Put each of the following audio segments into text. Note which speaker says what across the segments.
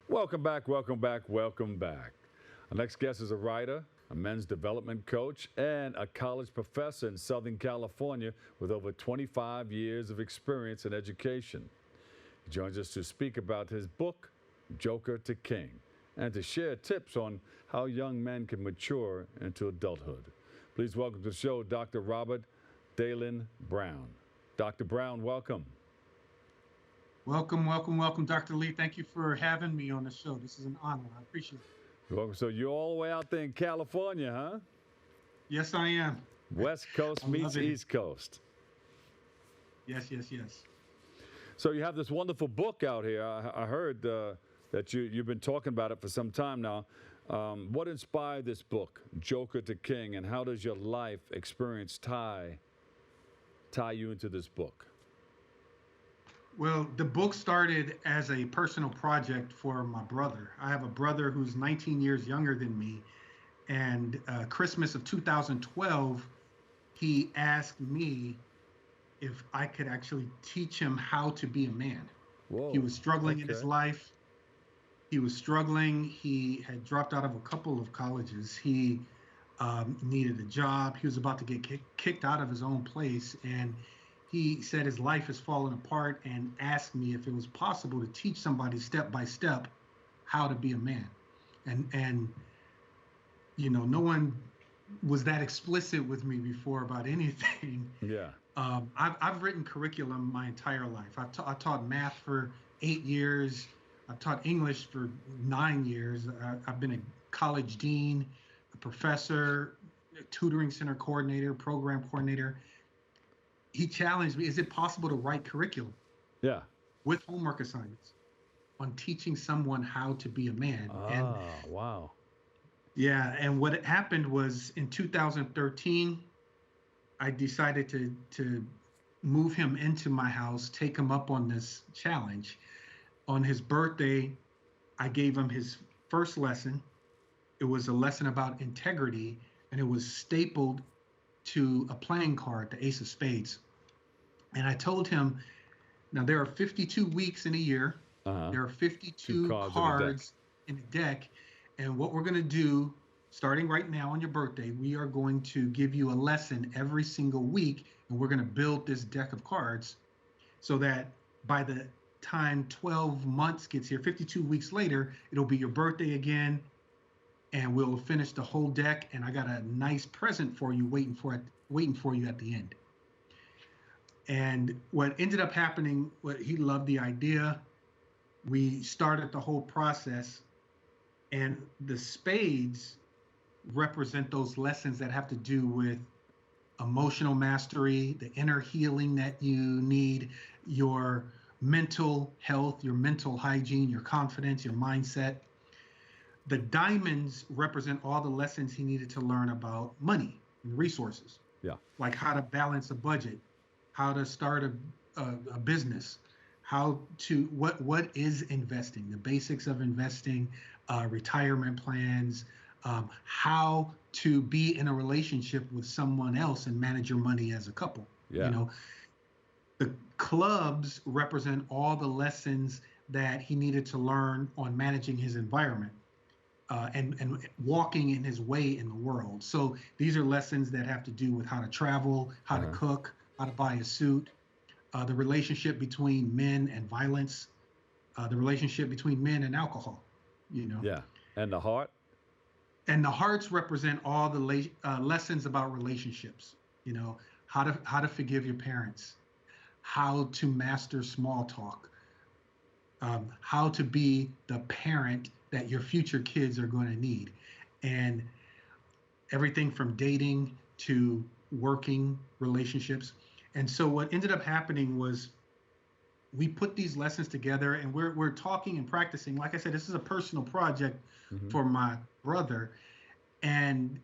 Speaker 1: Welcome back, welcome back, welcome back. Our next guest is a writer, a men's development coach, and a college professor in Southern California with over 25 years of experience in education. He joins us to speak about his book, Joker to King, and to share tips on how young men can mature into adulthood. Please welcome to the show Dr. Robert Daylin Brown. Dr. Brown, welcome.
Speaker 2: Welcome, welcome, welcome, Dr. Lee. Thank you for having me on the show. This is an honor. I appreciate it.
Speaker 1: Welcome. So you're all the way out there in California, huh?
Speaker 2: Yes, I am.
Speaker 1: West Coast
Speaker 2: I'm
Speaker 1: meets
Speaker 2: loving it.
Speaker 1: East Coast.
Speaker 2: Yes, yes, yes.
Speaker 1: So you have this wonderful book out here. I heard that you've been talking about it for some time now. What inspired this book, Joker to King, and how does your life experience tie you into this book?
Speaker 2: Well, the book started as a personal project for my brother. I have a brother who's 19 years younger than me. And Christmas of 2012, he asked me if I could actually teach him how to be a man. He
Speaker 1: Whoa.
Speaker 2: was struggling in his
Speaker 1: Okay.
Speaker 2: life. He was struggling. He had dropped out of a couple of colleges. He needed a job. He was about to get kicked out of his own place. And he said his life has fallen apart and asked me if it was possible to teach somebody step by step how to be a man. And no one was that explicit with me before about anything.
Speaker 1: Yeah.
Speaker 2: I've written curriculum my entire life. I taught math for 8 years. I've taught English for 9 years. I've been a college dean, a professor, a tutoring center coordinator, program coordinator. He challenged me, is it possible to write curriculum
Speaker 1: Yeah.
Speaker 2: with homework assignments on teaching someone how to be a man? And
Speaker 1: Ah, wow.
Speaker 2: yeah, and what had happened was in 2013, I decided to move him into my house, take him up on this challenge. On his birthday, I gave him his first lesson. It was a lesson about integrity, and it was stapled to a playing card, the Ace of Spades. And I told him, now there are 52 weeks in a year.
Speaker 1: Uh-huh.
Speaker 2: There are
Speaker 1: Two
Speaker 2: 52
Speaker 1: cards in a deck.
Speaker 2: cards in a deck. And what we're going to do, starting right now on your birthday, we are going to give you a lesson every single week. And we're going to build this deck of cards so that by the time 12 months gets here, 52 weeks later, it'll be your birthday again. And we'll finish the whole deck. And I got a nice present for you waiting for you at the end. And what ended up happening, he loved the idea. We started the whole process, and the spades represent those lessons that have to do with emotional mastery, the inner healing that you need, your mental health, your mental hygiene, your confidence, your mindset. The diamonds represent all the lessons he needed to learn about money and resources,
Speaker 1: Yeah.
Speaker 2: like how to balance a budget, how to start a business, what is investing, the basics of investing, retirement plans, how to be in a relationship with someone else and manage your money as a couple.
Speaker 1: Yeah.
Speaker 2: The clubs represent all the lessons that he needed to learn on managing his environment. And walking in his way in the world. So these are lessons that have to do with how to travel, how to cook, how to buy a suit, the relationship between men and violence, the relationship between men and alcohol.
Speaker 1: Yeah. And the heart?
Speaker 2: And the hearts represent all the lessons about relationships. How to forgive your parents, how to master small talk, how to be the parent that your future kids are going to need, and everything from dating to working relationships. And so what ended up happening was we put these lessons together, and we're talking and practicing. Like I said, this is a personal project for my brother. And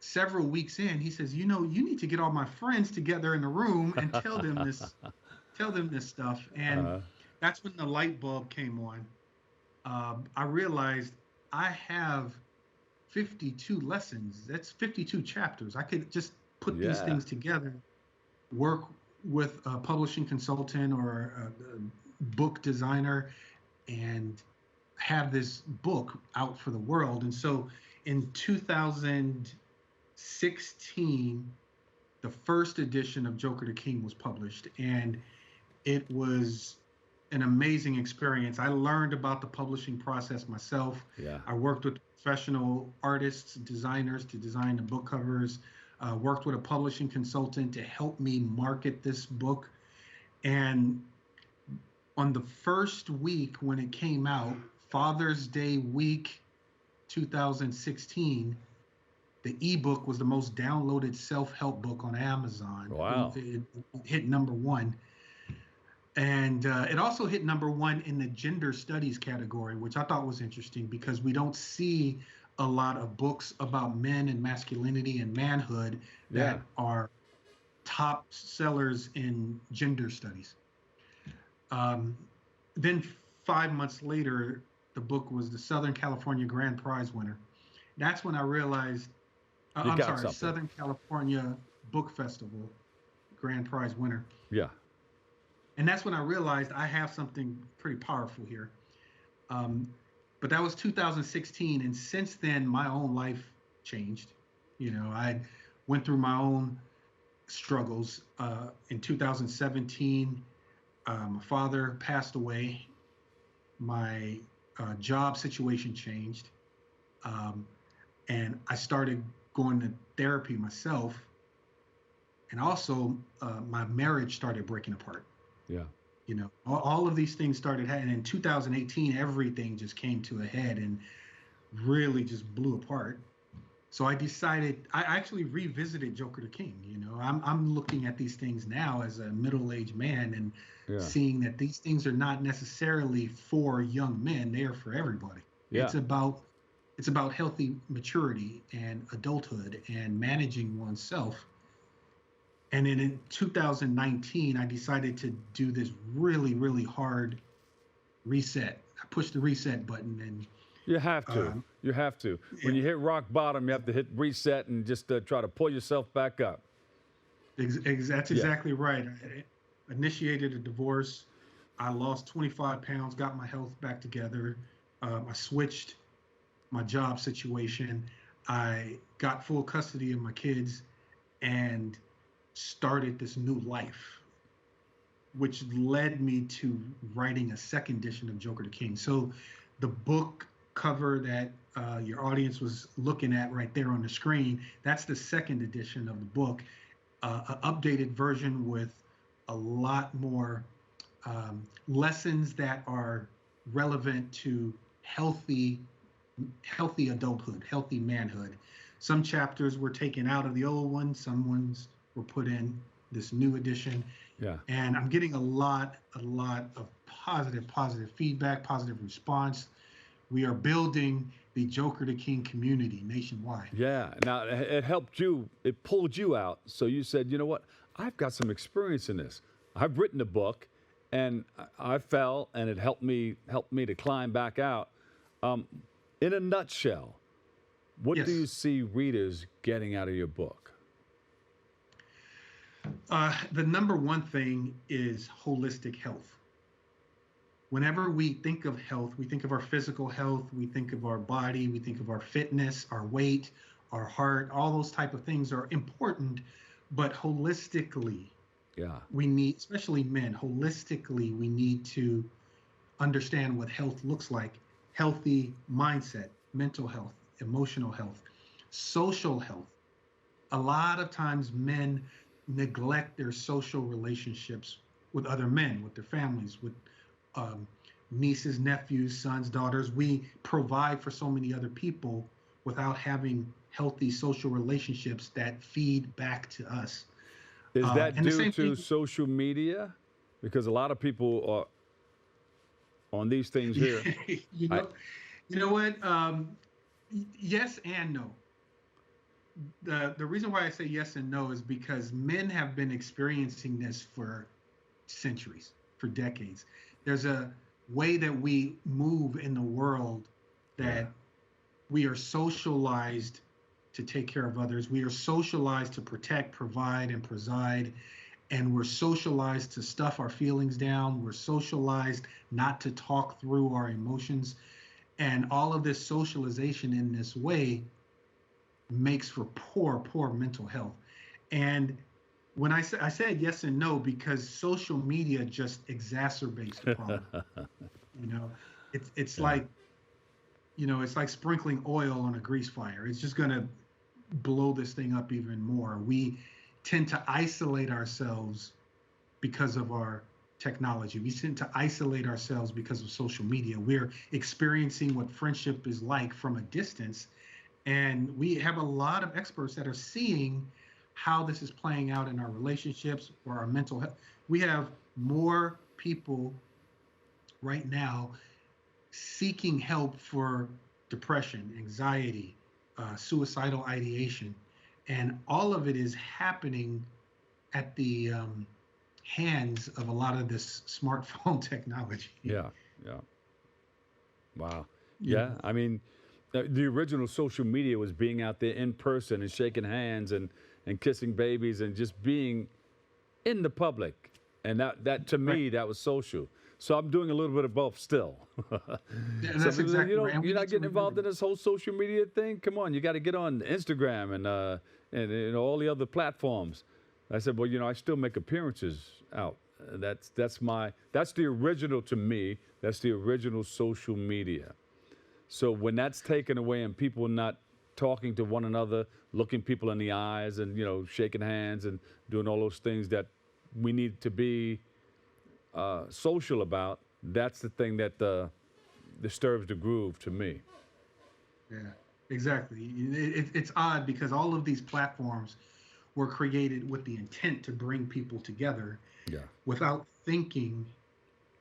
Speaker 2: several weeks in, he says, you need to get all my friends together in a room and tell them this stuff. And that's when the light bulb came on. I realized I have 52 lessons. That's 52 chapters. I could just put these things together, work with a publishing consultant or a book designer, and have this book out for the world. And so in 2016, the first edition of Joker the King was published, and it was an amazing experience. I learned about the publishing process myself.
Speaker 1: Yeah.
Speaker 2: I worked with professional artists, designers to design the book covers, worked with a publishing consultant to help me market this book. And on the first week when it came out, Father's Day week 2016, the ebook was the most downloaded self-help book on Amazon.
Speaker 1: Wow.
Speaker 2: It hit #1. And it also hit #1 in the gender studies category, which I thought was interesting because we don't see a lot of books about men and masculinity and manhood that are top sellers in gender studies. Then 5 months later, the book was the Southern California Grand Prize winner. That's when I realized, Southern California Book Festival Grand Prize winner.
Speaker 1: Yeah.
Speaker 2: And that's when I realized I have something pretty powerful here. But that was 2016. And since then, my own life changed. You know, I went through my own struggles. In 2017, my father passed away. My job situation changed. And I started going to therapy myself. And also, my marriage started breaking apart.
Speaker 1: Yeah.
Speaker 2: You know, all of these things started happening. In 2018, everything just came to a head and really just blew apart. So I decided, I actually revisited Joker the King. You know, I'm looking at these things now as a middle-aged man and seeing that these things are not necessarily for young men. They are for everybody.
Speaker 1: Yeah.
Speaker 2: It's about healthy maturity and adulthood and managing oneself. And then in 2019, I decided to do this really, really hard reset. I pushed the reset button, and
Speaker 1: you have to. You have to. When you hit rock bottom, you have to hit reset and just try to pull yourself back up.
Speaker 2: That's exactly right. I initiated a divorce. I lost 25 pounds, got my health back together. I switched my job situation. I got full custody of my kids and started this new life, which led me to writing a second edition of Joker the King. So the book cover that your audience was looking at right there on the screen, that's the second edition of the book, an updated version with a lot more lessons that are relevant to healthy adulthood, healthy manhood. Some chapters were taken out of the old ones, some ones were put in this new edition.
Speaker 1: Yeah.
Speaker 2: And I'm getting a lot of positive feedback, positive response. We are building the Joker the King community nationwide.
Speaker 1: Yeah. Now, it helped you. It pulled you out. So you said, you know what? I've got some experience in this. I've written a book, and I fell, and it helped me to climb back out. In a nutshell, what do you see readers getting out of your book?
Speaker 2: The #1 thing is holistic health. Whenever we think of health, we think of our physical health, we think of our body, we think of our fitness, our weight, our heart, all those type of things are important, but holistically, we need, especially men, holistically, we need to understand what health looks like. Healthy mindset, mental health, emotional health, social health. A lot of times men neglect their social relationships with other men, with their families, with nieces, nephews, sons, daughters. We provide for so many other people without having healthy social relationships that feed back to us.
Speaker 1: Is that due to social media? Because a lot of people are on these things here.
Speaker 2: you know what? Yes and no. The reason why I say yes and no is because men have been experiencing this for centuries, for decades. There's a way that we move in the world that we are socialized to take care of others. We are socialized to protect, provide, and preside. And we're socialized to stuff our feelings down. We're socialized not to talk through our emotions. And all of this socialization in this way makes for poor mental health. And when I said yes and no because social media just exacerbates the problem. You know, it's
Speaker 1: Yeah.
Speaker 2: like, it's like sprinkling oil on a grease fire. It's just going to blow this thing up even more. We tend to isolate ourselves because of our technology. We tend to isolate ourselves because of social media. We're experiencing what friendship is like from a distance. And we have a lot of experts that are seeing how this is playing out in our relationships or our mental health. We have more people right now seeking help for depression, anxiety, suicidal ideation. And all of it is happening at the hands of a lot of this smartphone technology.
Speaker 1: Yeah. Yeah. Wow.
Speaker 2: You
Speaker 1: Yeah.
Speaker 2: know,
Speaker 1: I mean, the original social media was being out there in person and shaking hands and kissing babies and just being in the public. And that to
Speaker 2: right.
Speaker 1: me, that was social. So I'm doing a little bit of both still.
Speaker 2: Yeah,
Speaker 1: Some
Speaker 2: that's
Speaker 1: people say,
Speaker 2: exactly right. And we
Speaker 1: you're
Speaker 2: need
Speaker 1: not
Speaker 2: to
Speaker 1: getting
Speaker 2: remember
Speaker 1: involved in
Speaker 2: that.
Speaker 1: this whole social media thing. Come on, you got to get on Instagram and all the other platforms. I said, well, I still make appearances out. That's the original to me. That's the original social media. So when that's taken away and people not talking to one another, looking people in the eyes and, shaking hands and doing all those things that we need to be social about, that's the thing that disturbs the groove to me.
Speaker 2: Yeah, exactly. It's odd because all of these platforms were created with the intent to bring people together
Speaker 1: Yeah.
Speaker 2: without thinking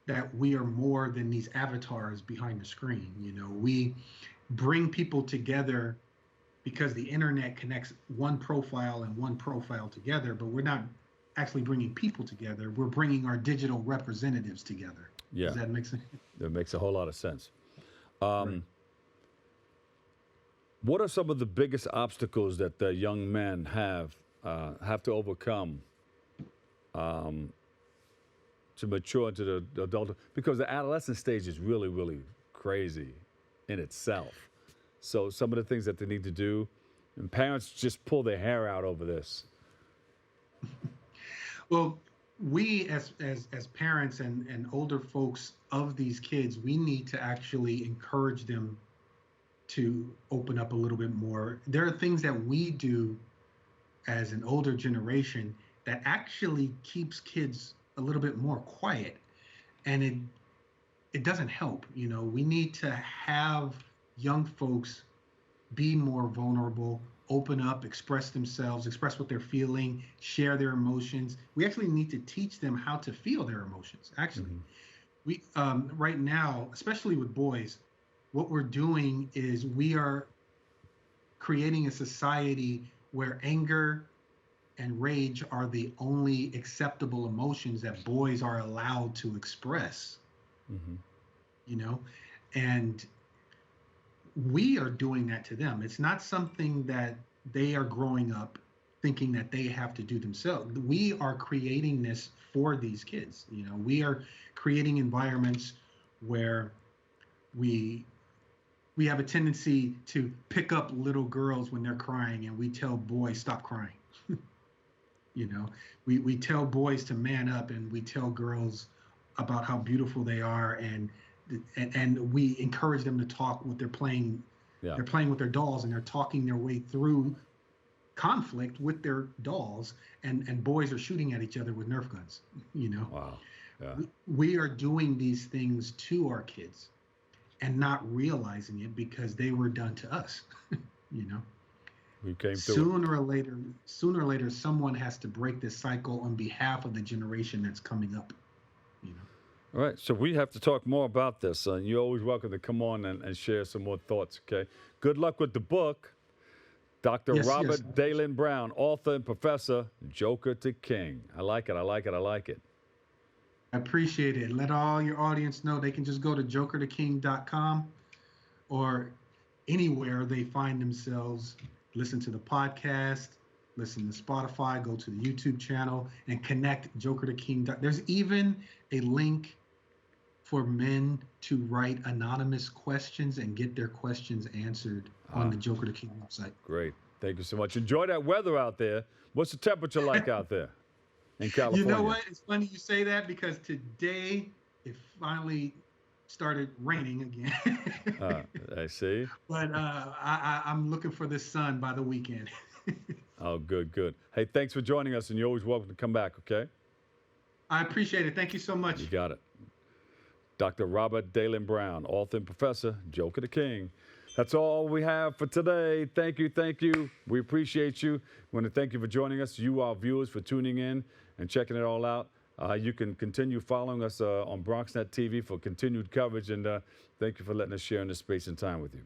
Speaker 2: that we are more than these avatars behind the screen. We bring people together because the internet connects one profile and one profile together, but we're not actually bringing people together. We're bringing our digital representatives together. Does
Speaker 1: Yeah.
Speaker 2: that make sense?
Speaker 1: That makes a whole lot of sense.
Speaker 2: Right.
Speaker 1: What are some of the biggest obstacles that the young men have to overcome to mature into the adult? Because the adolescent stage is really, really crazy in itself. So some of the things that they need to do, and parents just pull their hair out over this.
Speaker 2: Well, we as parents and older folks of these kids, we need to actually encourage them to open up a little bit more. There are things that we do as an older generation that actually keeps kids a little bit more quiet, and it doesn't help. We need to have young folks be more vulnerable, open up, express themselves, express what they're feeling, share their emotions. We actually need to teach them how to feel their emotions. Actually, we right now, especially with boys, what we're doing is we are creating a society where anger and rage are the only acceptable emotions that boys are allowed to express.
Speaker 1: Mm-hmm.
Speaker 2: You know, and we are doing that to them. It's not something that they are growing up thinking that they have to do themselves. We are creating this for these kids. We are creating environments where we have a tendency to pick up little girls when they're crying and we tell boys stop crying. We tell boys to man up and we tell girls about how beautiful they are, and we encourage them to talk what they're playing.
Speaker 1: Yeah.
Speaker 2: They're playing with their dolls and they're talking their way through conflict with their dolls, and boys are shooting at each other with Nerf guns.
Speaker 1: Wow. Yeah.
Speaker 2: We are doing these things to our kids and not realizing it because they were done to us.
Speaker 1: We came through it.
Speaker 2: Sooner or later, someone has to break this cycle on behalf of the generation that's coming up.
Speaker 1: All right, so we have to talk more about this. You're always welcome to come on and share some more thoughts, okay? Good luck with the book. Dr.
Speaker 2: Yes,
Speaker 1: Robert
Speaker 2: yes.
Speaker 1: Daylin Brown, author and professor, Joker to King. I like it, I like it, I like it.
Speaker 2: I appreciate it. Let all your audience know they can just go to jokertoking.com or anywhere they find themselves, listen to the podcast, listen to Spotify, go to the YouTube channel, and connect Joker to King. There's even a link for men to write anonymous questions and get their questions answered on the Joker the King website.
Speaker 1: Great. Thank you so much. Enjoy that weather out there. What's the temperature like out there in California?
Speaker 2: You know what? It's funny you say that because today it finally started raining again.
Speaker 1: I see.
Speaker 2: But I'm looking for the sun by the weekend.
Speaker 1: Oh, good, good. Hey, thanks for joining us, and you're always welcome to come back, okay?
Speaker 2: I appreciate it. Thank you so much.
Speaker 1: You got it. Dr. Robert Daylin Brown, author and professor, Joker the King. That's all we have for today. Thank you, thank you. We appreciate you. We want to thank you for joining us, you, our viewers, for tuning in and checking it all out. You can continue following us on BronxNet TV for continued coverage, and thank you for letting us share in this space and time with you.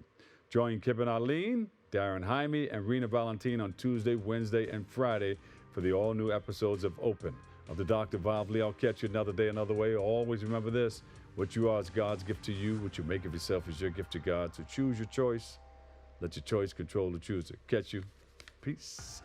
Speaker 1: Join Kip and Arlene, Darren Jaime, and Rena Valentine on Tuesday, Wednesday, and Friday for the all-new episodes of Open of the Dr. Bob Lee. I'll catch you another day, another way. Always remember this: what you are is God's gift to you. What you make of yourself is your gift to God. So choose your choice. Let your choice control the chooser. Catch you. Peace.